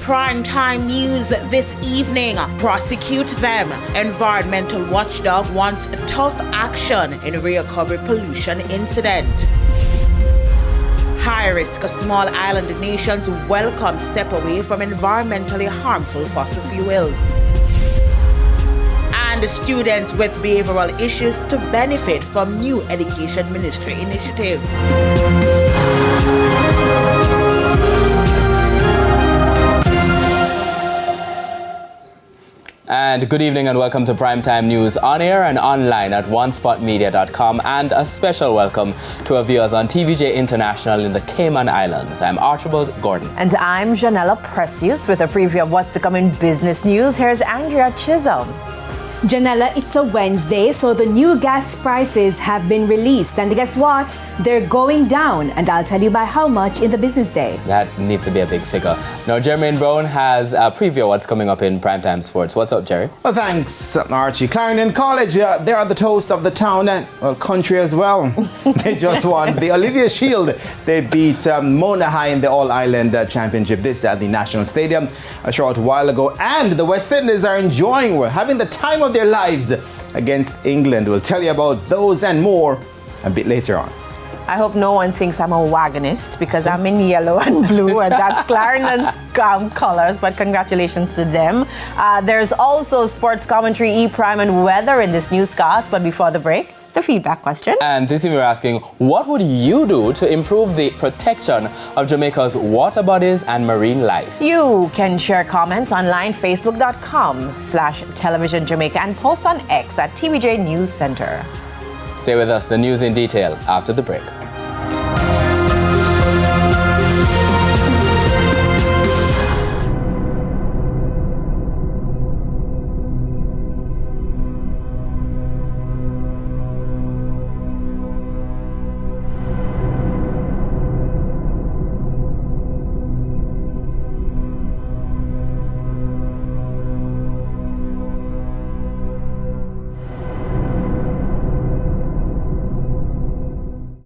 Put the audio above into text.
primetime news this evening. Prosecute them. Environmental watchdog wants tough action in recovery pollution incident. High-risk small island nations welcome step away from environmentally harmful fossil fuels. And students with behavioral issues to benefit from new Education Ministry initiative. And good evening and welcome to Primetime News on air and online at onespotmedia.com, and a special welcome to our viewers on TVJ International in the Cayman Islands. I'm Archibald Gordon. And I'm Janella Precious with a preview of what's to come in business news. Here's Andrea Chisholm. Janella, it's a Wednesday, so the new gas prices have been released. And guess what? They're going down. And I'll tell you by how much in the business day. That needs to be a big figure. Now, Jermaine Brown has a preview of what's coming up in Primetime Sports. What's up, Jerry? Well, thanks, Archie. Clarendon College, they are the toast of the town and, well, country as well. They just won the Olivia Shield. They beat Mona High in the All-Island Championship. This at the National Stadium a short while ago. And the West Indies are enjoying, we're having the time of their lives against England. We'll tell you about those and more a bit later on. I hope no one thinks I'm a wagonist because I'm in yellow and blue, and that's Clarendon's colors, but congratulations to them. There's also sports commentary, E-Prime, and weather in this newscast, but before the break, the feedback question. And this evening we're asking, what would you do to improve the protection of Jamaica's water bodies and marine life? You can share comments online, facebook.com/television Jamaica, and post on X at TVJ News Center. Stay with us, the news in detail after the break.